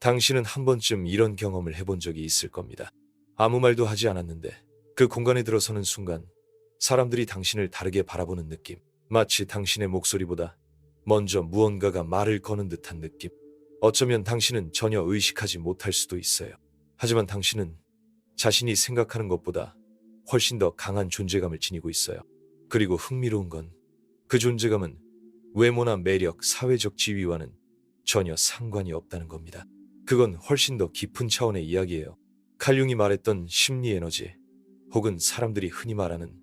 당신은 한 번쯤 이런 경험을 해본 적이 있을 겁니다. 아무 말도 하지 않았는데 그 공간에 들어서는 순간 사람들이 당신을 다르게 바라보는 느낌. 마치 당신의 목소리보다 먼저 무언가가 말을 거는 듯한 느낌. 어쩌면 당신은 전혀 의식하지 못할 수도 있어요. 하지만 당신은 자신이 생각하는 것보다 훨씬 더 강한 존재감을 지니고 있어요. 그리고 흥미로운 건 그 존재감은 외모나 매력, 사회적 지위와는 전혀 상관이 없다는 겁니다. 그건 훨씬 더 깊은 차원의 이야기예요. 칼 융이 말했던 심리 에너지, 혹은 사람들이 흔히 말하는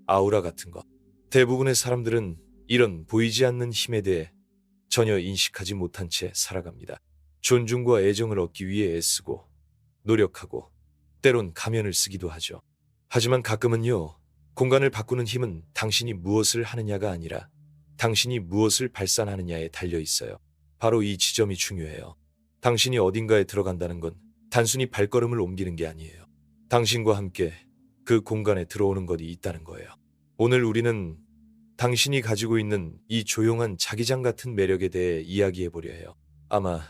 아우라 같은 것. 대부분의 사람들은 이런 보이지 않는 힘에 대해 전혀 인식하지 못한 채 살아갑니다. 존중과 애정을 얻기 위해 애쓰고 노력하고 때론 가면을 쓰기도 하죠. 하지만 가끔은요, 공간을 바꾸는 힘은 당신이 무엇을 하느냐가 아니라 당신이 무엇을 발산하느냐에 달려 있어요. 바로 이 지점이 중요해요. 당신이 어딘가에 들어간다는 건 단순히 발걸음을 옮기는 게 아니에요. 당신과 함께 그 공간에 들어오는 것이 있다는 거예요. 오늘 우리는 당신이 가지고 있는 이 조용한 자기장 같은 매력에 대해 이야기해 보려 해요. 아마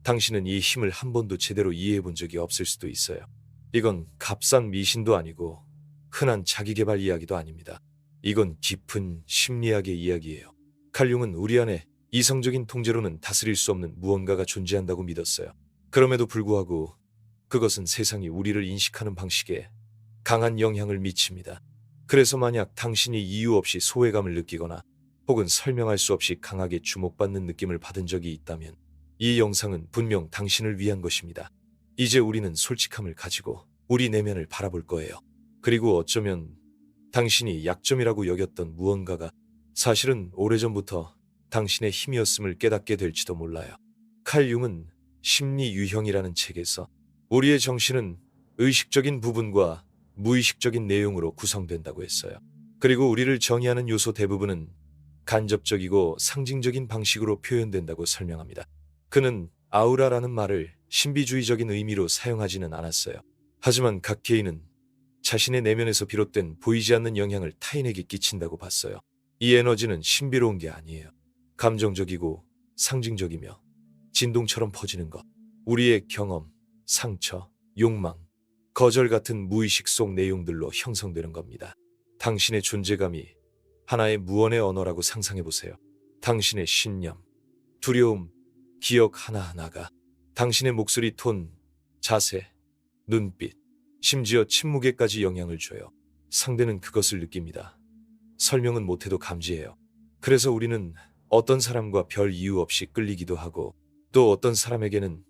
당신은 이 힘을 한 번도 제대로 이해해 본 적이 없을 수도 있어요. 이건 값싼 미신도 아니고 흔한 자기계발 이야기도 아닙니다. 이건 깊은 심리학의 이야기예요. 칼 융은 우리 안에 이성적인 통제로는 다스릴 수 없는 무언가가 존재한다고 믿었어요. 그럼에도 불구하고 그것은 세상이 우리를 인식하는 방식에 강한 영향을 미칩니다. 그래서 만약 당신이 이유 없이 소외감을 느끼거나 혹은 설명할 수 없이 강하게 주목받는 느낌을 받은 적이 있다면 이 영상은 분명 당신을 위한 것입니다. 이제 우리는 솔직함을 가지고 우리 내면을 바라볼 거예요. 그리고 어쩌면 당신이 약점이라고 여겼던 무언가가 사실은 오래전부터 당신의 힘이었음을 깨닫게 될지도 몰라요. 칼 융은 심리 유형이라는 책에서 우리의 정신은 의식적인 부분과 무의식적인 내용으로 구성된다고 했어요. 그리고 우리를 정의하는 요소 대부분은 간접적이고 상징적인 방식으로 표현된다고 설명합니다. 그는 아우라라는 말을 신비주의적인 의미로 사용하지는 않았어요. 하지만 각 개인은 자신의 내면에서 비롯된 보이지 않는 영향을 타인에게 끼친다고 봤어요. 이 에너지는 신비로운 게 아니에요. 감정적이고 상징적이며 진동처럼 퍼지는 것. 우리의 경험, 상처, 욕망, 거절 같은 무의식 속 내용들로 형성되는 겁니다. 당신의 존재감이 하나의 무언의 언어라고 상상해 보세요. 당신의 신념, 두려움, 기억 하나하나가 당신의 목소리 톤, 자세, 눈빛, 심지어 침묵에까지 영향을 줘요. 상대는 그것을 느낍니다. 설명은 못해도 감지해요. 그래서 우리는 어떤 사람과 별 이유 없이 끌리기도 하고 또 어떤 사람에게는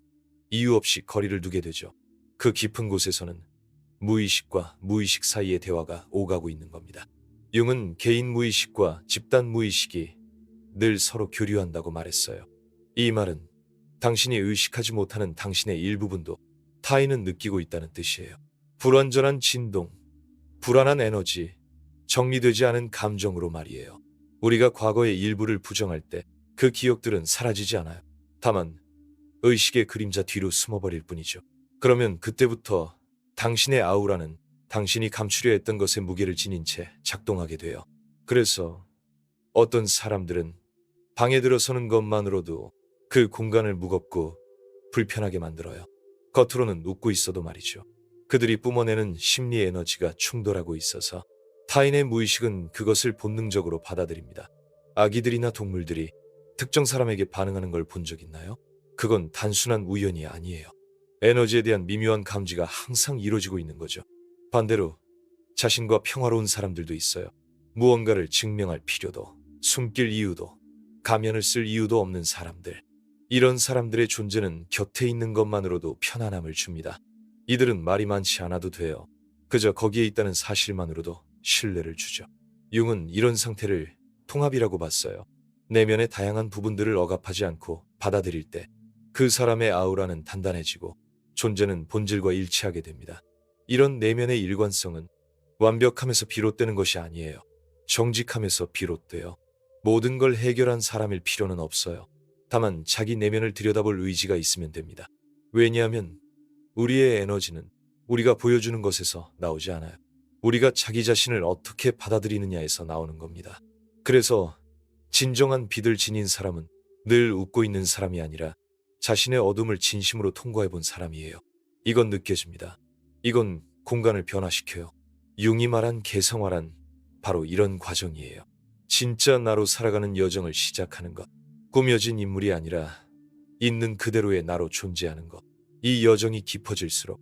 이유 없이 거리를 두게 되죠. 그 깊은 곳에서는 무의식과 무의식 사이의 대화가 오가고 있는 겁니다. 융은 개인 무의식과 집단 무의식이 늘 서로 교류한다고 말했어요. 이 말은 당신이 의식하지 못하는 당신의 일부분도 타인은 느끼고 있다는 뜻이에요. 불완전한 진동, 불안한 에너지, 정리되지 않은 감정으로 말이에요. 우리가 과거의 일부를 부정할 때 그 기억들은 사라지지 않아요. 다만 의식의 그림자 뒤로 숨어버릴 뿐이죠. 그러면 그때부터 당신의 아우라는 당신이 감추려 했던 것의 무게를 지닌 채 작동하게 돼요. 그래서 어떤 사람들은 방에 들어서는 것만으로도 그 공간을 무겁고 불편하게 만들어요. 겉으로는 웃고 있어도 말이죠. 그들이 뿜어내는 심리 에너지가 충돌하고 있어서 타인의 무의식은 그것을 본능적으로 받아들입니다. 아기들이나 동물들이 특정 사람에게 반응하는 걸 본 적 있나요? 그건 단순한 우연이 아니에요. 에너지에 대한 미묘한 감지가 항상 이루어지고 있는 거죠. 반대로 자신과 평화로운 사람들도 있어요. 무언가를 증명할 필요도, 숨길 이유도, 가면을 쓸 이유도 없는 사람들. 이런 사람들의 존재는 곁에 있는 것만으로도 편안함을 줍니다. 이들은 말이 많지 않아도 돼요. 그저 거기에 있다는 사실만으로도 신뢰를 주죠. 융은 이런 상태를 통합이라고 봤어요. 내면의 다양한 부분들을 억압하지 않고 받아들일 때 그 사람의 아우라는 단단해지고 존재는 본질과 일치하게 됩니다. 이런 내면의 일관성은 완벽함에서 비롯되는 것이 아니에요. 정직함에서 비롯돼요. 모든 걸 해결한 사람일 필요는 없어요. 다만 자기 내면을 들여다볼 의지가 있으면 됩니다. 왜냐하면 우리의 에너지는 우리가 보여주는 것에서 나오지 않아요. 우리가 자기 자신을 어떻게 받아들이느냐에서 나오는 겁니다. 그래서 진정한 빛을 지닌 사람은 늘 웃고 있는 사람이 아니라 자신의 어둠을 진심으로 통과해 본 사람이에요. 이건 느껴집니다. 이건 공간을 변화시켜요. 융이 말한 개성화란 바로 이런 과정이에요. 진짜 나로 살아가는 여정을 시작하는 것. 꾸며진 인물이 아니라 있는 그대로의 나로 존재하는 것. 이 여정이 깊어질수록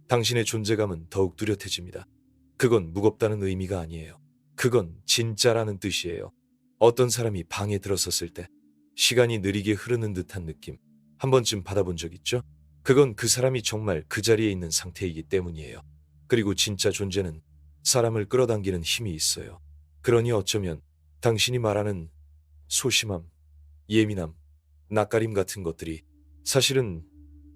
당신의 존재감은 더욱 뚜렷해집니다. 그건 무겁다는 의미가 아니에요. 그건 진짜라는 뜻이에요. 어떤 사람이 방에 들어섰을 때 시간이 느리게 흐르는 듯한 느낌 한 번쯤 받아본 적 있죠? 그건 그 사람이 정말 그 자리에 있는 상태이기 때문이에요. 그리고 진짜 존재는 사람을 끌어당기는 힘이 있어요. 그러니 어쩌면 당신이 말하는 소심함, 예민함, 낯가림 같은 것들이 사실은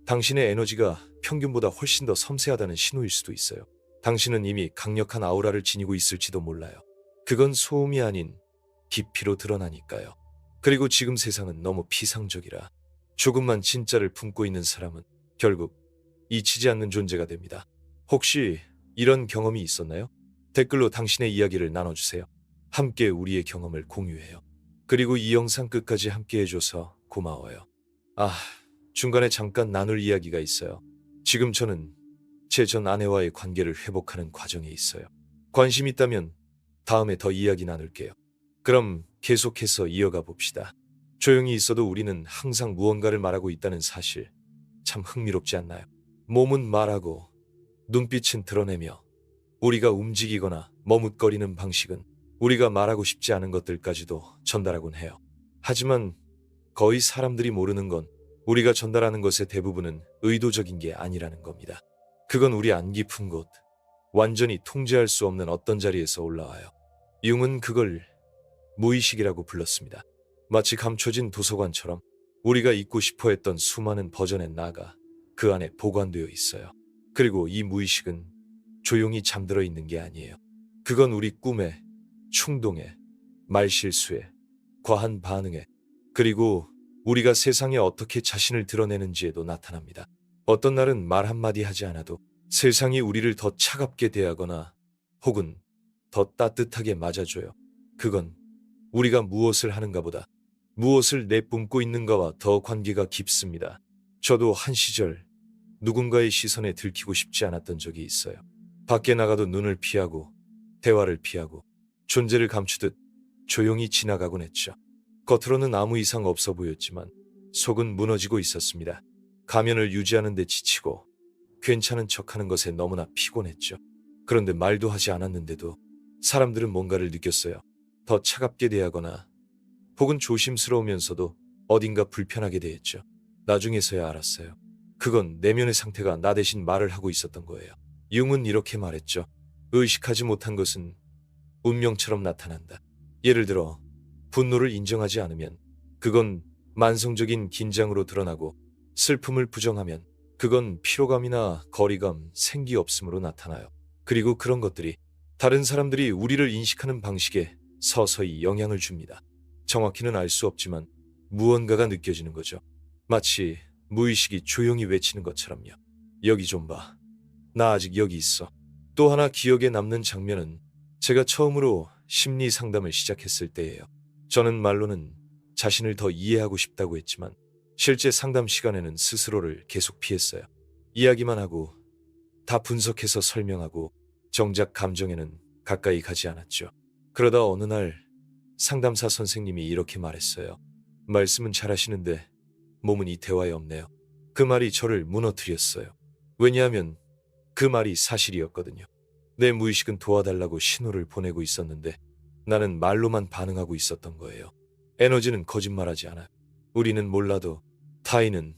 당신의 에너지가 평균보다 훨씬 더 섬세하다는 신호일 수도 있어요. 당신은 이미 강력한 아우라를 지니고 있을지도 몰라요. 그건 소음이 아닌 깊이로 드러나니까요. 그리고 지금 세상은 너무 피상적이라 조금만 진짜를 품고 있는 사람은 결국 잊히지 않는 존재가 됩니다. 혹시 이런 경험이 있었나요? 댓글로 당신의 이야기를 나눠주세요. 함께 우리의 경험을 공유해요. 그리고 이 영상 끝까지 함께 해줘서 고마워요. 중간에 잠깐 나눌 이야기가 있어요. 지금 저는 제 전 아내와의 관계를 회복하는 과정에 있어요. 관심 있다면 다음에 더 이야기 나눌게요. 그럼 계속해서 이어가 봅시다. 조용히 있어도 우리는 항상 무언가를 말하고 있다는 사실 참 흥미롭지 않나요? 몸은 말하고 눈빛은 드러내며 우리가 움직이거나 머뭇거리는 방식은 우리가 말하고 싶지 않은 것들까지도 전달하곤 해요. 하지만 거의 사람들이 모르는 건 우리가 전달하는 것의 대부분은 의도적인 게 아니라는 겁니다. 그건 우리 안 깊은 곳, 완전히 통제할 수 없는 어떤 자리에서 올라와요. 융은 그걸 무의식이라고 불렀습니다. 마치 감춰진 도서관처럼 우리가 잊고 싶어 했던 수많은 버전의 나가 그 안에 보관되어 있어요. 그리고 이 무의식은 조용히 잠들어 있는 게 아니에요. 그건 우리 꿈에, 충동에, 말실수에, 과한 반응에, 그리고 우리가 세상에 어떻게 자신을 드러내는지에도 나타납니다. 어떤 날은 말 한마디 하지 않아도 세상이 우리를 더 차갑게 대하거나 혹은 더 따뜻하게 맞아줘요. 그건 우리가 무엇을 하는가보다 무엇을 내뿜고 있는가와 더 관계가 깊습니다. 저도 한 시절 누군가의 시선에 들키고 싶지 않았던 적이 있어요. 밖에 나가도 눈을 피하고 대화를 피하고 존재를 감추듯 조용히 지나가곤 했죠. 겉으로는 아무 이상 없어 보였지만 속은 무너지고 있었습니다. 가면을 유지하는 데 지치고 괜찮은 척하는 것에 너무나 피곤했죠. 그런데 말도 하지 않았는데도 사람들은 뭔가를 느꼈어요. 더 차갑게 대하거나 혹은 조심스러우면서도 어딘가 불편하게 대했죠. 나중에서야 알았어요. 그건 내면의 상태가 나 대신 말을 하고 있었던 거예요. 융은 이렇게 말했죠. 의식하지 못한 것은 운명처럼 나타난다. 예를 들어 분노를 인정하지 않으면 그건 만성적인 긴장으로 드러나고 슬픔을 부정하면 그건 피로감이나 거리감, 생기 없음으로 나타나요. 그리고 그런 것들이 다른 사람들이 우리를 인식하는 방식에 서서히 영향을 줍니다. 정확히는 알 수 없지만 무언가가 느껴지는 거죠. 마치 무의식이 조용히 외치는 것처럼요. 여기 좀 봐. 나 아직 여기 있어. 또 하나 기억에 남는 장면은 제가 처음으로 심리 상담을 시작했을 때예요. 저는 말로는 자신을 더 이해하고 싶다고 했지만 실제 상담 시간에는 스스로를 계속 피했어요. 이야기만 하고 다 분석해서 설명하고 정작 감정에는 가까이 가지 않았죠. 그러다 어느 날 상담사 선생님이 이렇게 말했어요. 말씀은 잘하시는데 몸은 이 대화에 없네요. 그 말이 저를 무너뜨렸어요. 왜냐하면 그 말이 사실이었거든요. 내 무의식은 도와달라고 신호를 보내고 있었는데 나는 말로만 반응하고 있었던 거예요. 에너지는 거짓말하지 않아요. 우리는 몰라도 타인은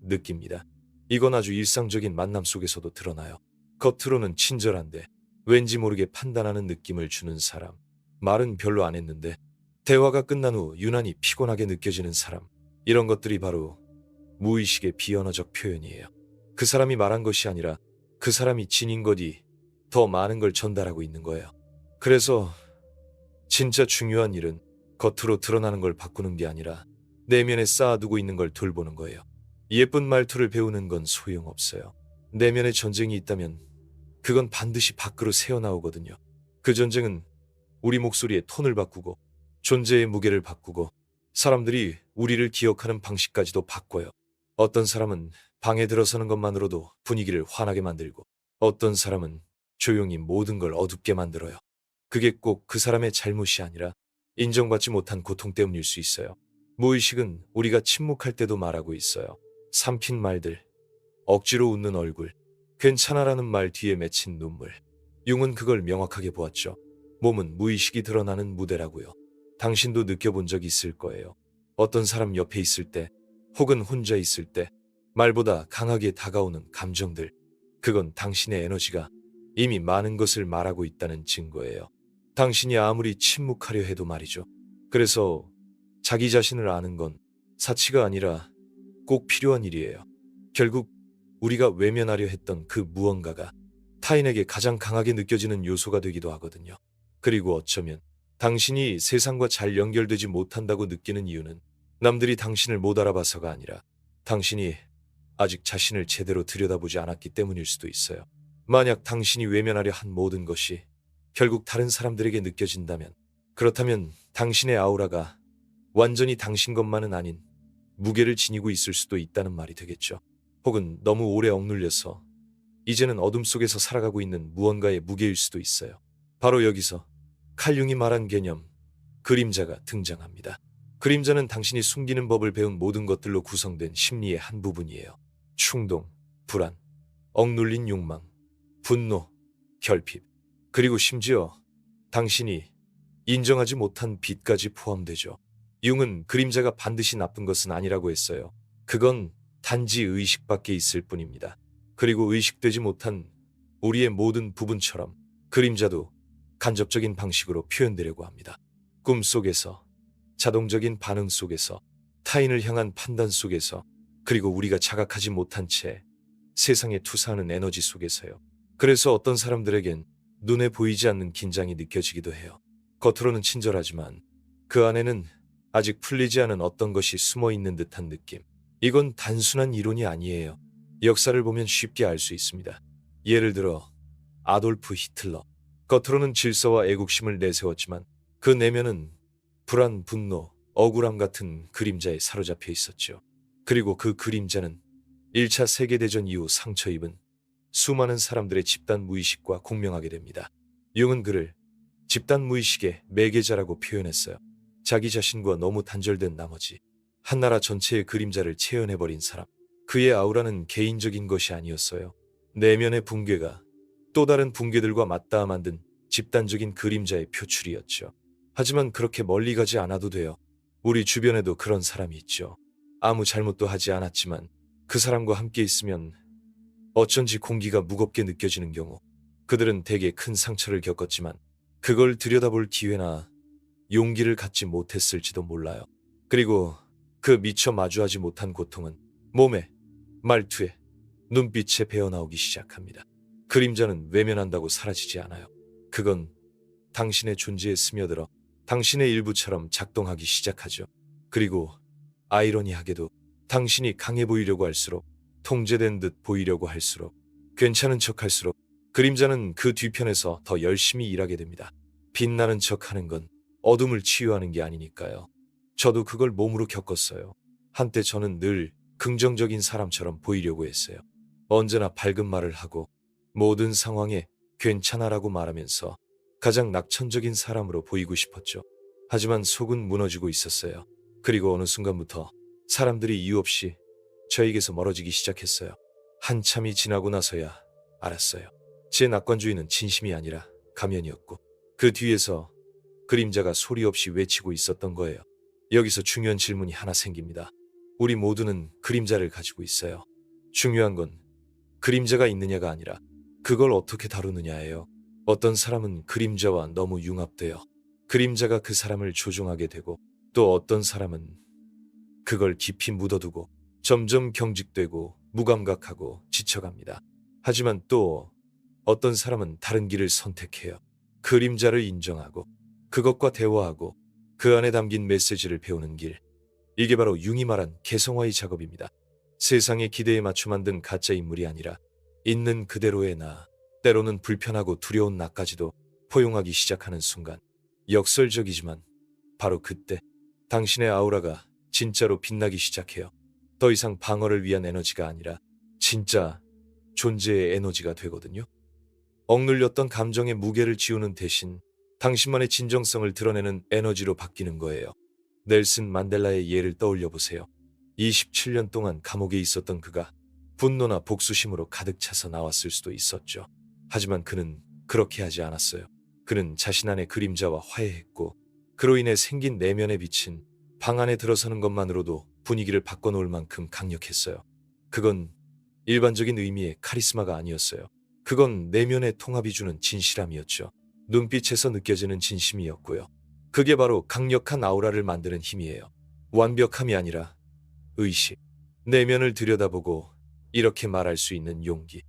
느낍니다. 이건 아주 일상적인 만남 속에서도 드러나요. 겉으로는 친절한데 왠지 모르게 판단하는 느낌을 주는 사람. 말은 별로 안 했는데 대화가 끝난 후 유난히 피곤하게 느껴지는 사람. 이런 것들이 바로 무의식의 비언어적 표현이에요. 그 사람이 말한 것이 아니라 그 사람이 지닌 것이 더 많은 걸 전달하고 있는 거예요. 그래서 진짜 중요한 일은 겉으로 드러나는 걸 바꾸는 게 아니라 내면에 쌓아두고 있는 걸 돌보는 거예요. 예쁜 말투를 배우는 건 소용없어요. 내면에 전쟁이 있다면 그건 반드시 밖으로 새어나오거든요. 그 전쟁은 우리 목소리의 톤을 바꾸고 존재의 무게를 바꾸고 사람들이 우리를 기억하는 방식까지도 바꿔요. 어떤 사람은 방에 들어서는 것만으로도 분위기를 환하게 만들고 어떤 사람은 조용히 모든 걸 어둡게 만들어요. 그게 꼭 그 사람의 잘못이 아니라 인정받지 못한 고통 때문일 수 있어요. 무의식은 우리가 침묵할 때도 말하고 있어요. 삼킨 말들, 억지로 웃는 얼굴, 괜찮아라는 말 뒤에 맺힌 눈물. 융은 그걸 명확하게 보았죠. 몸은 무의식이 드러나는 무대라고요. 당신도 느껴본 적 있을 거예요. 어떤 사람 옆에 있을 때, 혹은 혼자 있을 때, 말보다 강하게 다가오는 감정들. 그건 당신의 에너지가 이미 많은 것을 말하고 있다는 증거예요. 당신이 아무리 침묵하려 해도 말이죠. 그래서 자기 자신을 아는 건 사치가 아니라 꼭 필요한 일이에요. 결국 우리가 외면하려 했던 그 무언가가 타인에게 가장 강하게 느껴지는 요소가 되기도 하거든요. 그리고 어쩌면 당신이 세상과 잘 연결되지 못한다고 느끼는 이유는 남들이 당신을 못 알아봐서가 아니라 당신이 아직 자신을 제대로 들여다보지 않았기 때문일 수도 있어요. 만약 당신이 외면하려 한 모든 것이 결국 다른 사람들에게 느껴진다면, 그렇다면 당신의 아우라가 완전히 당신 것만은 아닌 무게를 지니고 있을 수도 있다는 말이 되겠죠. 혹은 너무 오래 억눌려서 이제는 어둠 속에서 살아가고 있는 무언가의 무게일 수도 있어요. 바로 여기서 칼융이 말한 개념, 그림자가 등장합니다. 그림자는 당신이 숨기는 법을 배운 모든 것들로 구성된 심리의 한 부분이에요. 충동, 불안, 억눌린 욕망, 분노, 결핍, 그리고 심지어 당신이 인정하지 못한 빛까지 포함되죠. 융은 그림자가 반드시 나쁜 것은 아니라고 했어요. 그건 단지 의식밖에 있을 뿐입니다. 그리고 의식되지 못한 우리의 모든 부분처럼 그림자도 간접적인 방식으로 표현되려고 합니다. 꿈 속에서, 자동적인 반응 속에서, 타인을 향한 판단 속에서, 그리고 우리가 자각하지 못한 채 세상에 투사하는 에너지 속에서요. 그래서 어떤 사람들에겐 눈에 보이지 않는 긴장이 느껴지기도 해요. 겉으로는 친절하지만 그 안에는 아직 풀리지 않은 어떤 것이 숨어 있는 듯한 느낌. 이건 단순한 이론이 아니에요. 역사를 보면 쉽게 알 수 있습니다. 예를 들어 아돌프 히틀러. 겉으로는 질서와 애국심을 내세웠지만 그 내면은 불안, 분노, 억울함 같은 그림자에 사로잡혀 있었죠. 그리고 그 그림자는 1차 세계대전 이후 상처 입은 수많은 사람들의 집단 무의식과 공명하게 됩니다. 융은 그를 집단 무의식의 매개자라고 표현했어요. 자기 자신과 너무 단절된 나머지 한 나라 전체의 그림자를 체현해버린 사람. 그의 아우라는 개인적인 것이 아니었어요. 내면의 붕괴가 또 다른 붕괴들과 맞닿아 만든 집단적인 그림자의 표출이었죠. 하지만 그렇게 멀리 가지 않아도 돼요. 우리 주변에도 그런 사람이 있죠. 아무 잘못도 하지 않았지만 그 사람과 함께 있으면 어쩐지 공기가 무겁게 느껴지는 경우, 그들은 대개 큰 상처를 겪었지만 그걸 들여다볼 기회나 용기를 갖지 못했을지도 몰라요. 그리고 그 미처 마주하지 못한 고통은 몸에, 말투에, 눈빛에 배어나오기 시작합니다. 그림자는 외면한다고 사라지지 않아요. 그건 당신의 존재에 스며들어 당신의 일부처럼 작동하기 시작하죠. 그리고 아이러니하게도 당신이 강해 보이려고 할수록, 통제된 듯 보이려고 할수록, 괜찮은 척할수록 그림자는 그 뒤편에서 더 열심히 일하게 됩니다. 빛나는 척하는 건 어둠을 치유하는 게 아니니까요. 저도 그걸 몸으로 겪었어요. 한때 저는 늘 긍정적인 사람처럼 보이려고 했어요. 언제나 밝은 말을 하고 모든 상황에 괜찮아라고 말하면서 가장 낙천적인 사람으로 보이고 싶었죠. 하지만 속은 무너지고 있었어요. 그리고 어느 순간부터 사람들이 이유 없이 저에게서 멀어지기 시작했어요. 한참이 지나고 나서야 알았어요. 제 낙관주의는 진심이 아니라 가면이었고, 그 뒤에서 그림자가 소리 없이 외치고 있었던 거예요. 여기서 중요한 질문이 하나 생깁니다. 우리 모두는 그림자를 가지고 있어요. 중요한 건 그림자가 있느냐가 아니라 그걸 어떻게 다루느냐예요. 어떤 사람은 그림자와 너무 융합되어 그림자가 그 사람을 조종하게 되고, 또 어떤 사람은 그걸 깊이 묻어두고 점점 경직되고 무감각하고 지쳐갑니다. 하지만 또 어떤 사람은 다른 길을 선택해요. 그림자를 인정하고 그것과 대화하고 그 안에 담긴 메시지를 배우는 길. 이게 바로 융이 말한 개성화의 작업입니다. 세상의 기대에 맞춰 만든 가짜 인물이 아니라 있는 그대로의 나, 때로는 불편하고 두려운 나까지도 포용하기 시작하는 순간, 역설적이지만 바로 그때 당신의 아우라가 진짜로 빛나기 시작해요. 더 이상 방어를 위한 에너지가 아니라 진짜 존재의 에너지가 되거든요. 억눌렸던 감정의 무게를 지우는 대신 당신만의 진정성을 드러내는 에너지로 바뀌는 거예요. 넬슨 만델라의 예를 떠올려 보세요. 27년 동안 감옥에 있었던 그가 분노나 복수심으로 가득 차서 나왔을 수도 있었죠. 하지만 그는 그렇게 하지 않았어요. 그는 자신 안의 그림자와 화해했고 그로 인해 생긴 내면의 빛은 방 안에 들어서는 것만으로도 분위기를 바꿔놓을 만큼 강력했어요. 그건 일반적인 의미의 카리스마가 아니었어요. 그건 내면의 통합이 주는 진실함이었죠. 눈빛에서 느껴지는 진심이었고요. 그게 바로 강력한 아우라를 만드는 힘이에요. 완벽함이 아니라 의식. 내면을 들여다보고 이렇게 말할 수 있는 용기.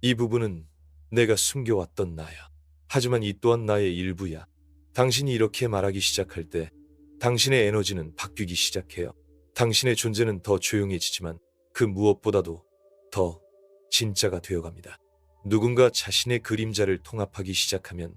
이 부분은 내가 숨겨왔던 나야. 하지만 이 또한 나의 일부야. 당신이 이렇게 말하기 시작할 때 당신의 에너지는 바뀌기 시작해요. 당신의 존재는 더 조용해지지만 그 무엇보다도 더 진짜가 되어갑니다. 누군가 자신의 그림자를 통합하기 시작하면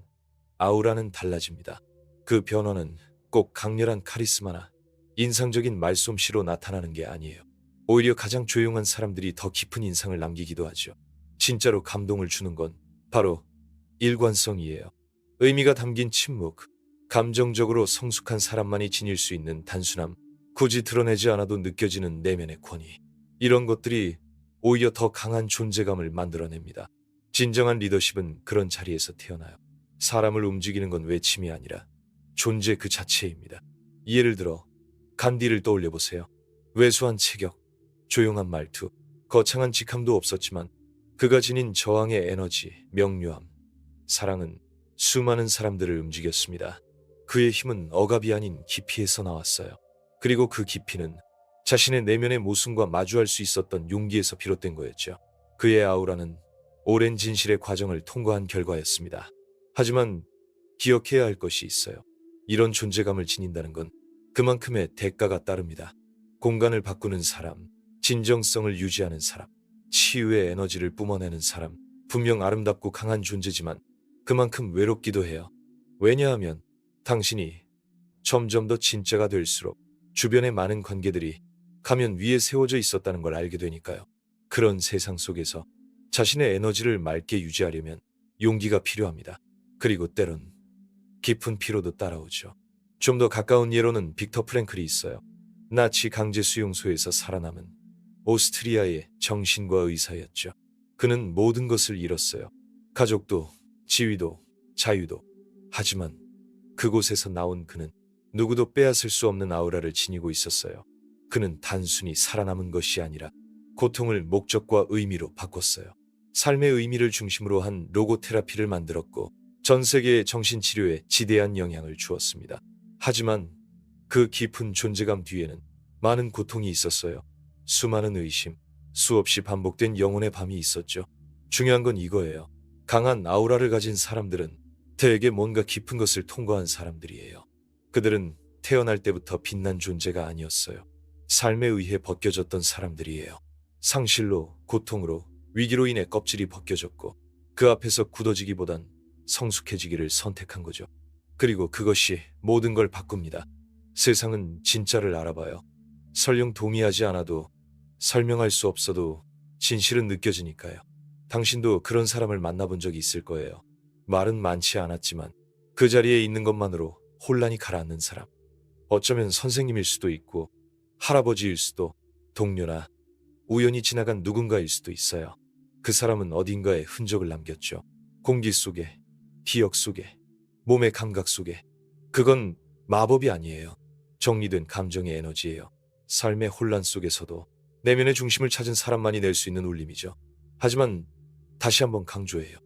아우라는 달라집니다. 그 변화는 꼭 강렬한 카리스마나 인상적인 말솜씨로 나타나는 게 아니에요. 오히려 가장 조용한 사람들이 더 깊은 인상을 남기기도 하죠. 진짜로 감동을 주는 건 바로 일관성이에요. 의미가 담긴 침묵, 감정적으로 성숙한 사람만이 지닐 수 있는 단순함, 굳이 드러내지 않아도 느껴지는 내면의 권위. 이런 것들이 오히려 더 강한 존재감을 만들어냅니다. 진정한 리더십은 그런 자리에서 태어나요. 사람을 움직이는 건 외침이 아니라 존재 그 자체입니다. 예를 들어 간디를 떠올려 보세요. 왜소한 체격, 조용한 말투, 거창한 직함도 없었지만 그가 지닌 저항의 에너지, 명료함, 사랑은 수많은 사람들을 움직였습니다. 그의 힘은 억압이 아닌 깊이에서 나왔어요. 그리고 그 깊이는 자신의 내면의 모순과 마주할 수 있었던 용기에서 비롯된 거였죠. 그의 아우라는 오랜 진실의 과정을 통과한 결과였습니다. 하지만 기억해야 할 것이 있어요. 이런 존재감을 지닌다는 건 그만큼의 대가가 따릅니다. 공간을 바꾸는 사람, 진정성을 유지하는 사람, 치유의 에너지를 뿜어내는 사람, 분명 아름답고 강한 존재지만 그만큼 외롭기도 해요. 왜냐하면 당신이 점점 더 진짜가 될수록 주변의 많은 관계들이 가면 위에 세워져 있었다는 걸 알게 되니까요. 그런 세상 속에서 자신의 에너지를 맑게 유지하려면 용기가 필요합니다. 그리고 때론 깊은 피로도 따라오죠. 좀 더 가까운 예로는 빅터 프랭클이 있어요. 나치 강제 수용소에서 살아남은 오스트리아의 정신과 의사였죠. 그는 모든 것을 잃었어요. 가족도, 지위도, 자유도. 하지만 그곳에서 나온 그는 누구도 빼앗을 수 없는 아우라를 지니고 있었어요. 그는 단순히 살아남은 것이 아니라 고통을 목적과 의미로 바꿨어요. 삶의 의미를 중심으로 한 로고 테라피를 만들었고 전 세계의 정신치료에 지대한 영향을 주었습니다. 하지만 그 깊은 존재감 뒤에는 많은 고통이 있었어요. 수많은 의심, 수없이 반복된 영혼의 밤이 있었죠. 중요한 건 이거예요. 강한 아우라를 가진 사람들은 대개 뭔가 깊은 것을 통과한 사람들이에요. 그들은 태어날 때부터 빛난 존재가 아니었어요. 삶에 의해 벗겨졌던 사람들이에요. 상실로, 고통으로, 위기로 인해 껍질이 벗겨졌고 그 앞에서 굳어지기보단 성숙해지기를 선택한 거죠. 그리고 그것이 모든 걸 바꿉니다. 세상은 진짜를 알아봐요. 설령 동의하지 않아도, 설명할 수 없어도 진실은 느껴지니까요. 당신도 그런 사람을 만나본 적이 있을 거예요. 말은 많지 않았지만 그 자리에 있는 것만으로 혼란이 가라앉는 사람. 어쩌면 선생님일 수도 있고 할아버지일 수도, 동료나 우연히 지나간 누군가일 수도 있어요. 그 사람은 어딘가에 흔적을 남겼죠. 공기 속에, 기억 속에, 몸의 감각 속에. 그건 마법이 아니에요. 정리된 감정의 에너지예요. 삶의 혼란 속에서도 내면의 중심을 찾은 사람만이 낼 수 있는 울림이죠. 하지만 다시 한번 강조해요.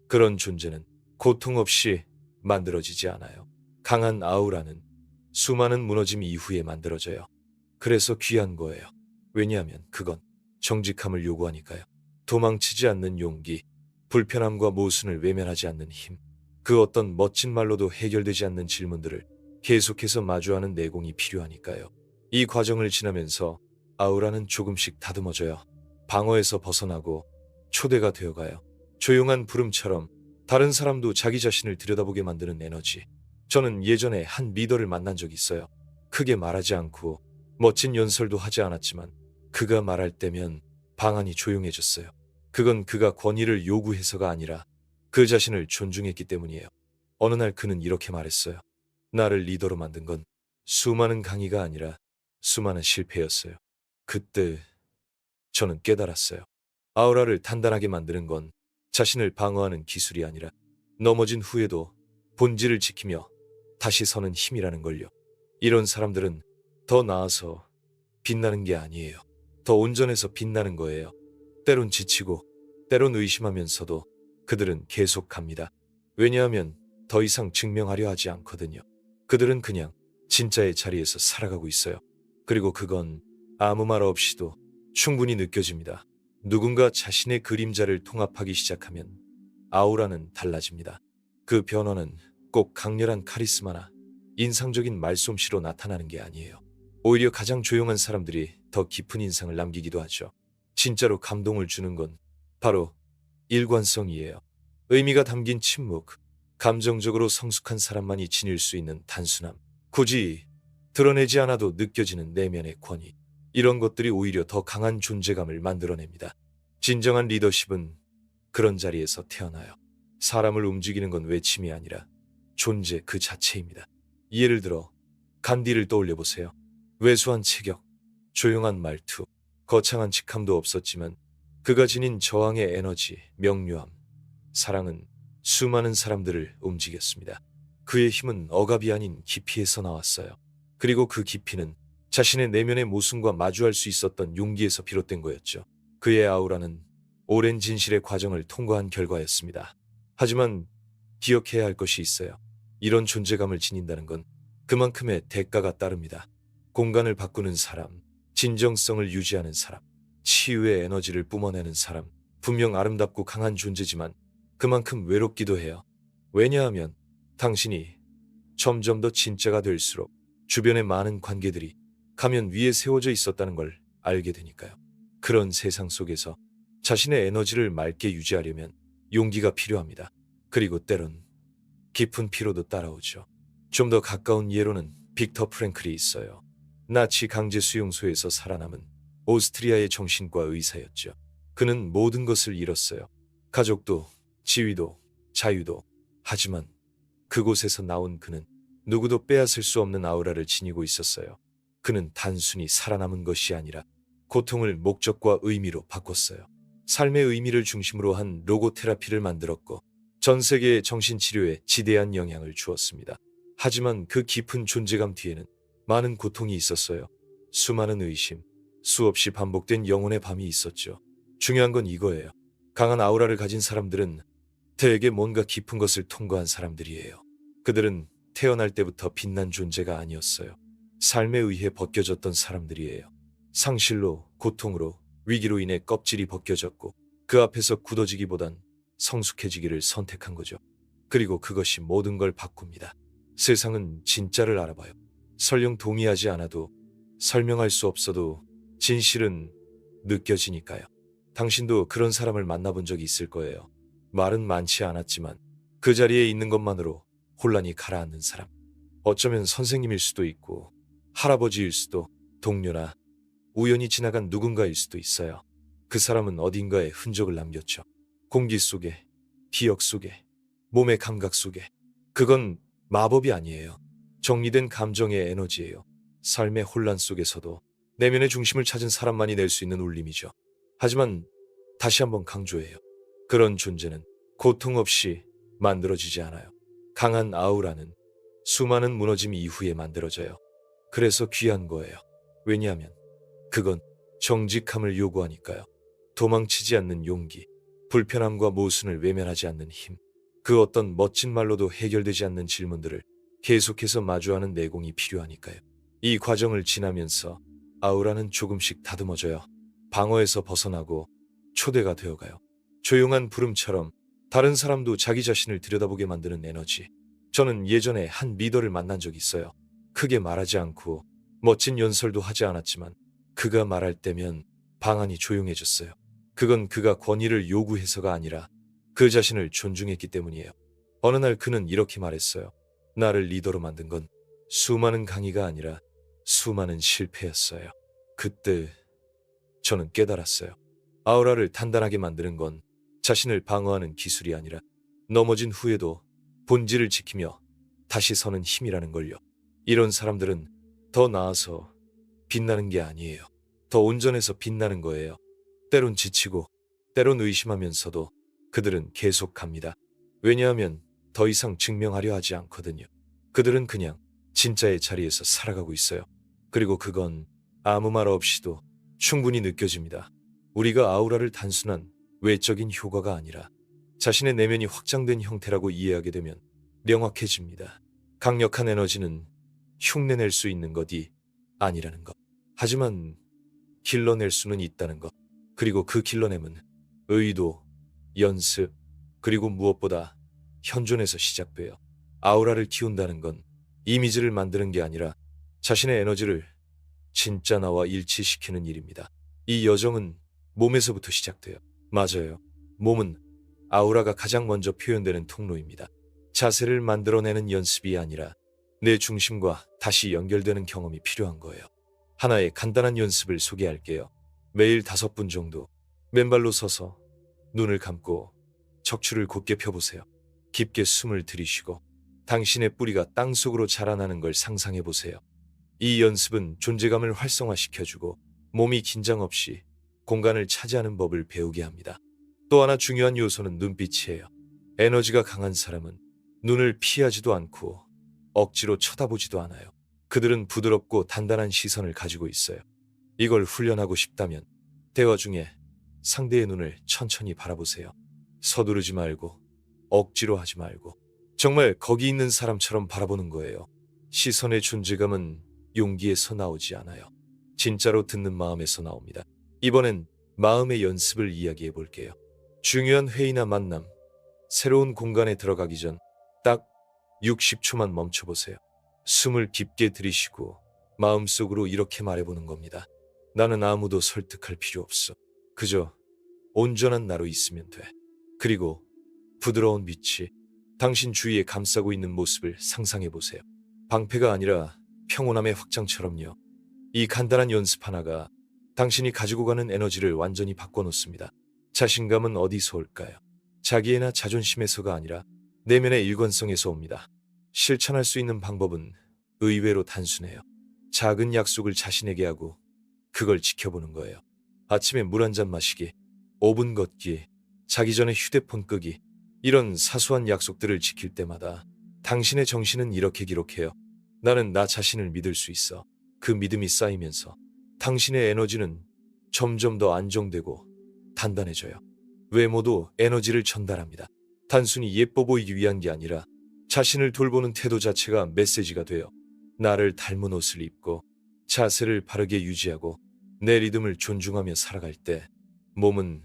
그런 존재는 고통 없이 만들어지지 않아요. 강한 아우라는 수많은 무너짐 이후에 만들어져요. 그래서 귀한 거예요. 왜냐하면 그건 정직함을 요구하니까요. 도망치지 않는 용기, 불편함과 모순을 외면하지 않는 힘, 그 어떤 멋진 말로도 해결되지 않는 질문들을 계속해서 마주하는 내공이 필요하니까요. 이 과정을 지나면서 아우라는 조금씩 다듬어져요. 방어에서 벗어나고 초대가 되어가요. 조용한 부름처럼 다른 사람도 자기 자신을 들여다보게 만드는 에너지. 저는 예전에 한 리더를 만난 적이 있어요. 크게 말하지 않고 멋진 연설도 하지 않았지만 그가 말할 때면 방안이 조용해졌어요. 그건 그가 권위를 요구해서가 아니라 그 자신을 존중했기 때문이에요. 어느 날 그는 이렇게 말했어요. 나를 리더로 만든 건 수많은 강의가 아니라 수많은 실패였어요. 그때 저는 깨달았어요. 아우라를 단단하게 만드는 건 자신을 방어하는 기술이 아니라 넘어진 후에도 본질을 지키며 다시 서는 힘이라는 걸요. 이런 사람들은 더 나아서 빛나는 게 아니에요. 더 온전해서 빛나는 거예요. 때론 지치고 때론 의심하면서도 그들은 계속 갑니다. 왜냐하면 더 이상 증명하려 하지 않거든요. 그들은 그냥 진짜의 자리에서 살아가고 있어요. 그리고 그건 아무 말 없이도 충분히 느껴집니다. 누군가 자신의 그림자를 통합하기 시작하면 아우라는 달라집니다. 그 변화는 꼭 강렬한 카리스마나 인상적인 말솜씨로 나타나는 게 아니에요. 오히려 가장 조용한 사람들이 더 깊은 인상을 남기기도 하죠. 진짜로 감동을 주는 건 바로 일관성이에요. 의미가 담긴 침묵, 감정적으로 성숙한 사람만이 지닐 수 있는 단순함, 굳이 드러내지 않아도 느껴지는 내면의 권위. 이런 것들이 오히려 더 강한 존재감을 만들어냅니다. 진정한 리더십은 그런 자리에서 태어나요. 사람을 움직이는 건 외침이 아니라 존재 그 자체입니다. 예를 들어 간디를 떠올려 보세요. 왜소한 체격, 조용한 말투, 거창한 직함도 없었지만 그가 지닌 저항의 에너지, 명료함, 사랑은 수많은 사람들을 움직였습니다. 그의 힘은 억압이 아닌 깊이에서 나왔어요. 그리고 그 깊이는 자신의 내면의 모순과 마주할 수 있었던 용기에서 비롯된 거였죠. 그의 아우라는 오랜 진실의 과정을 통과한 결과였습니다. 하지만 기억해야 할 것이 있어요. 이런 존재감을 지닌다는 건 그만큼의 대가가 따릅니다. 공간을 바꾸는 사람, 진정성을 유지하는 사람, 치유의 에너지를 뿜어내는 사람, 분명 아름답고 강한 존재지만 그만큼 외롭기도 해요. 왜냐하면 당신이 점점 더 진짜가 될수록 주변의 많은 관계들이 가면 위에 세워져 있었다는 걸 알게 되니까요. 그런 세상 속에서 자신의 에너지를 맑게 유지하려면 용기가 필요합니다. 그리고 때론 깊은 피로도 따라오죠. 좀 더 가까운 예로는 빅터 프랭클이 있어요. 나치 강제 수용소에서 살아남은 오스트리아의 정신과 의사였죠. 그는 모든 것을 잃었어요. 가족도, 지위도, 자유도. 하지만 그곳에서 나온 그는 누구도 빼앗을 수 없는 아우라를 지니고 있었어요. 그는 단순히 살아남은 것이 아니라 고통을 목적과 의미로 바꿨어요. 삶의 의미를 중심으로 한 로고 테라피를 만들었고 전 세계의 정신치료에 지대한 영향을 주었습니다. 하지만 그 깊은 존재감 뒤에는 많은 고통이 있었어요. 수많은 의심, 수없이 반복된 영혼의 밤이 있었죠. 중요한 건 이거예요. 강한 아우라를 가진 사람들은 대개 뭔가 깊은 것을 통과한 사람들이에요. 그들은 태어날 때부터 빛난 존재가 아니었어요. 삶에 의해 벗겨졌던 사람들이에요. 상실로, 고통으로, 위기로 인해 껍질이 벗겨졌고 그 앞에서 굳어지기보단 성숙해지기를 선택한 거죠. 그리고 그것이 모든 걸 바꿉니다. 세상은 진짜를 알아봐요. 설령 동의하지 않아도, 설명할 수 없어도 진실은 느껴지니까요. 당신도 그런 사람을 만나본 적이 있을 거예요. 말은 많지 않았지만 그 자리에 있는 것만으로 혼란이 가라앉는 사람. 어쩌면 선생님일 수도 있고 할아버지일 수도, 동료나 우연히 지나간 누군가일 수도 있어요. 그 사람은 어딘가에 흔적을 남겼죠. 공기 속에, 기억 속에, 몸의 감각 속에. 그건 마법이 아니에요. 정리된 감정의 에너지예요. 삶의 혼란 속에서도 내면의 중심을 찾은 사람만이 낼 수 있는 울림이죠. 하지만 다시 한번 강조해요. 그런 존재는 고통 없이 만들어지지 않아요. 강한 아우라는 수많은 무너짐 이후에 만들어져요. 그래서 귀한 거예요. 왜냐하면 그건 정직함을 요구하니까요. 도망치지 않는 용기, 불편함과 모순을 외면하지 않는 힘, 그 어떤 멋진 말로도 해결되지 않는 질문들을 계속해서 마주하는 내공이 필요하니까요. 이 과정을 지나면서 아우라는 조금씩 다듬어져요. 방어에서 벗어나고 초대가 되어가요. 조용한 부름처럼 다른 사람도 자기 자신을 들여다보게 만드는 에너지. 저는 예전에 한 리더를 만난 적이 있어요. 크게 말하지 않고 멋진 연설도 하지 않았지만 그가 말할 때면 방안이 조용해졌어요. 그건 그가 권위를 요구해서가 아니라 그 자신을 존중했기 때문이에요. 어느 날 그는 이렇게 말했어요. 나를 리더로 만든 건 수많은 강의가 아니라 수많은 실패였어요. 그때 저는 깨달았어요. 아우라를 단단하게 만드는 건 자신을 방어하는 기술이 아니라 넘어진 후에도 본질을 지키며 다시 서는 힘이라는 걸요. 이런 사람들은 더 나아서 빛나는 게 아니에요. 더 온전해서 빛나는 거예요. 때론 지치고 때론 의심하면서도 그들은 계속 갑니다. 왜냐하면 더 이상 증명하려 하지 않거든요. 그들은 그냥 진짜의 자리에서 살아가고 있어요. 그리고 그건 아무 말 없이도 충분히 느껴집니다. 우리가 아우라를 단순한 외적인 효과가 아니라 자신의 내면이 확장된 형태라고 이해하게 되면 명확해집니다. 강력한 에너지는 흉내낼 수 있는 것이 아니라는 것. 하지만 길러낼 수는 있다는 것. 그리고 그 길러냄은 의도, 연습, 그리고 무엇보다 현존에서 시작돼요. 아우라를 키운다는 건 이미지를 만드는 게 아니라 자신의 에너지를 진짜 나와 일치시키는 일입니다. 이 여정은 몸에서부터 시작돼요. 맞아요. 몸은 아우라가 가장 먼저 표현되는 통로입니다. 자세를 만들어내는 연습이 아니라 내 중심과 다시 연결되는 경험이 필요한 거예요. 하나의 간단한 연습을 소개할게요. 매일 5분 정도 맨발로 서서 눈을 감고 척추를 곧게 펴보세요. 깊게 숨을 들이쉬고 당신의 뿌리가 땅속으로 자라나는 걸 상상해 보세요. 이 연습은 존재감을 활성화시켜주고 몸이 긴장 없이 공간을 차지하는 법을 배우게 합니다. 또 하나 중요한 요소는 눈빛이에요. 에너지가 강한 사람은 눈을 피하지도 않고 억지로 쳐다보지도 않아요. 그들은 부드럽고 단단한 시선을 가지고 있어요. 이걸 훈련하고 싶다면 대화 중에 상대의 눈을 천천히 바라보세요. 서두르지 말고 억지로 하지 말고 정말 거기 있는 사람처럼 바라보는 거예요. 시선의 존재감은 용기에서 나오지 않아요. 진짜로 듣는 마음에서 나옵니다. 이번엔 마음의 연습을 이야기해 볼게요. 중요한 회의나 만남, 새로운 공간에 들어가기 전 딱 60초만 멈춰보세요. 숨을 깊게 들이쉬고 마음속으로 이렇게 말해보는 겁니다. 나는 아무도 설득할 필요 없어. 그저 온전한 나로 있으면 돼. 그리고 부드러운 빛이 당신 주위에 감싸고 있는 모습을 상상해보세요. 방패가 아니라 평온함의 확장처럼요. 이 간단한 연습 하나가 당신이 가지고 가는 에너지를 완전히 바꿔놓습니다. 자신감은 어디서 올까요? 자기애나 자존심에서가 아니라 내면의 일관성에서 옵니다. 실천할 수 있는 방법은 의외로 단순해요. 작은 약속을 자신에게 하고 그걸 지켜보는 거예요. 아침에 물 한 잔 마시기, 5분 걷기, 자기 전에 휴대폰 끄기, 이런 사소한 약속들을 지킬 때마다 당신의 정신은 이렇게 기록해요. 나는 나 자신을 믿을 수 있어. 그 믿음이 쌓이면서 당신의 에너지는 점점 더 안정되고 단단해져요. 외모도 에너지를 전달합니다. 단순히 예뻐 보이기 위한 게 아니라 자신을 돌보는 태도 자체가 메시지가 돼요. 나를 닮은 옷을 입고 자세를 바르게 유지하고 내 리듬을 존중하며 살아갈 때 몸은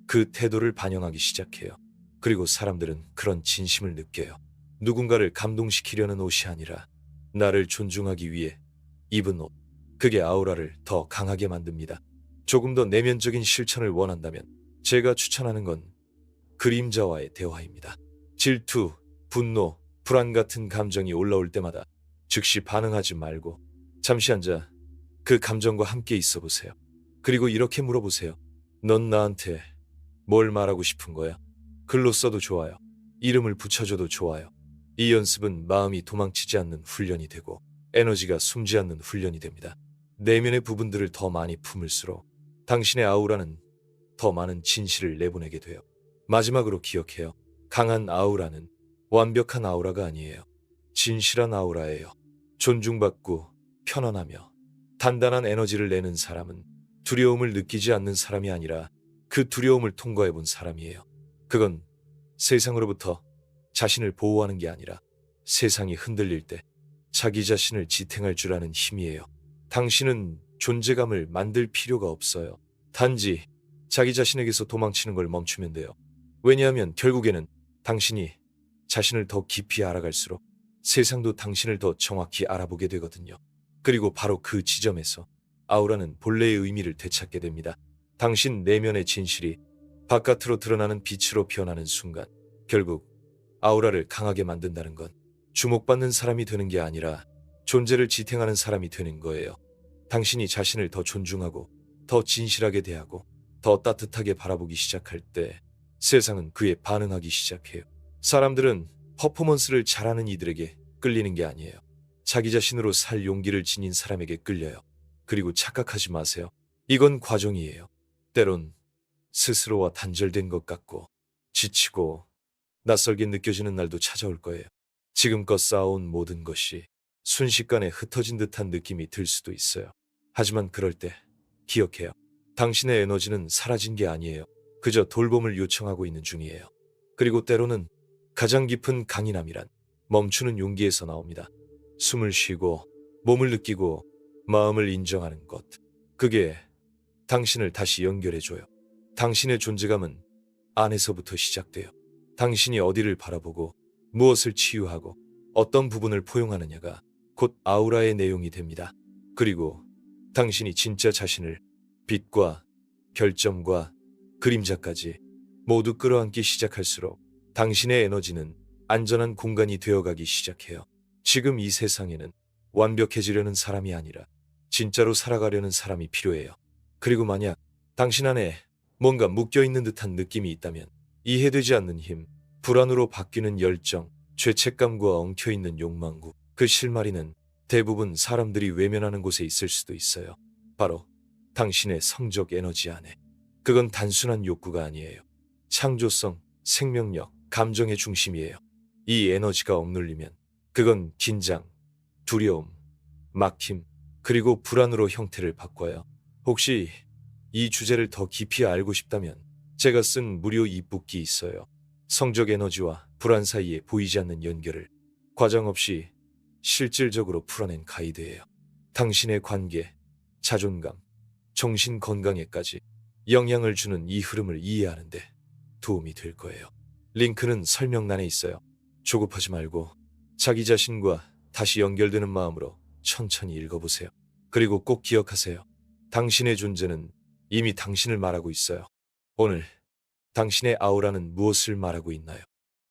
그 태도를 반영하기 시작해요. 그리고 사람들은 그런 진심을 느껴요. 누군가를 감동시키려는 옷이 아니라 나를 존중하기 위해 입은 옷. 그게 아우라를 더 강하게 만듭니다. 조금 더 내면적인 실천을 원한다면 제가 추천하는 건 그림자와의 대화입니다. 질투, 분노, 불안 같은 감정이 올라올 때마다 즉시 반응하지 말고 잠시 앉아 그 감정과 함께 있어 보세요. 그리고 이렇게 물어보세요. 넌 나한테 뭘 말하고 싶은 거야? 글로 써도 좋아요. 이름을 붙여줘도 좋아요. 이 연습은 마음이 도망치지 않는 훈련이 되고 에너지가 숨지 않는 훈련이 됩니다. 내면의 부분들을 더 많이 품을수록 당신의 아우라는 더 많은 진실을 내보내게 돼요. 마지막으로 기억해요. 강한 아우라는 완벽한 아우라가 아니에요. 진실한 아우라예요. 존중받고 편안하며 단단한 에너지를 내는 사람은 두려움을 느끼지 않는 사람이 아니라 그 두려움을 통과해 본 사람이에요. 그건 세상으로부터 자신을 보호하는 게 아니라 세상이 흔들릴 때 자기 자신을 지탱할 줄 아는 힘이에요. 당신은 존재감을 만들 필요가 없어요. 단지 자기 자신에게서 도망치는 걸 멈추면 돼요. 왜냐하면 결국에는 당신이 자신을 더 깊이 알아갈수록 세상도 당신을 더 정확히 알아보게 되거든요. 그리고 바로 그 지점에서 아우라는 본래의 의미를 되찾게 됩니다. 당신 내면의 진실이 바깥으로 드러나는 빛으로 변하는 순간 결국 아우라를 강하게 만든다는 건 주목받는 사람이 되는 게 아니라 존재를 지탱하는 사람이 되는 거예요. 당신이 자신을 더 존중하고 더 진실하게 대하고 더 따뜻하게 바라보기 시작할 때 세상은 그에 반응하기 시작해요. 사람들은 퍼포먼스를 잘하는 이들에게 끌리는 게 아니에요. 자기 자신으로 살 용기를 지닌 사람에게 끌려요. 그리고 착각하지 마세요. 이건 과정이에요. 때론 스스로와 단절된 것 같고 지치고 낯설게 느껴지는 날도 찾아올 거예요. 지금껏 쌓아온 모든 것이 순식간에 흩어진 듯한 느낌이 들 수도 있어요. 하지만 그럴 때 기억해요. 당신의 에너지는 사라진 게 아니에요. 그저 돌봄을 요청하고 있는 중이에요. 그리고 때로는 가장 깊은 강인함이란 멈추는 용기에서 나옵니다. 숨을 쉬고 몸을 느끼고 마음을 인정하는 것. 그게 당신을 다시 연결해줘요. 당신의 존재감은 안에서부터 시작돼요. 당신이 어디를 바라보고 무엇을 치유하고 어떤 부분을 포용하느냐가 곧 아우라의 내용이 됩니다. 그리고 당신이 진짜 자신을 빛과 결점과 그림자까지 모두 끌어안기 시작할수록 당신의 에너지는 안전한 공간이 되어가기 시작해요. 지금 이 세상에는 완벽해지려는 사람이 아니라 진짜로 살아가려는 사람이 필요해요. 그리고 만약 당신 안에 뭔가 묶여있는 듯한 느낌이 있다면 이해되지 않는 힘, 불안으로 바뀌는 열정, 죄책감과 엉켜있는 욕망구, 그 실마리는 대부분 사람들이 외면하는 곳에 있을 수도 있어요. 바로 당신의 성적 에너지 안에. 그건 단순한 욕구가 아니에요. 창조성, 생명력, 감정의 중심이에요. 이 에너지가 억눌리면 그건 긴장, 두려움, 막힘, 그리고 불안으로 형태를 바꿔요. 혹시 이 주제를 더 깊이 알고 싶다면 제가 쓴 무료 이북이 있어요. 성적 에너지와 불안 사이에 보이지 않는 연결을 과장 없이 실질적으로 풀어낸 가이드예요. 당신의 관계, 자존감, 정신 건강에까지 영향을 주는 이 흐름을 이해하는데 도움이 될 거예요. 링크는 설명란에 있어요. 조급하지 말고 자기 자신과 다시 연결되는 마음으로 천천히 읽어보세요. 그리고 꼭 기억하세요. 당신의 존재는 이미 당신을 말하고 있어요. 오늘 당신의 아우라는 무엇을 말하고 있나요?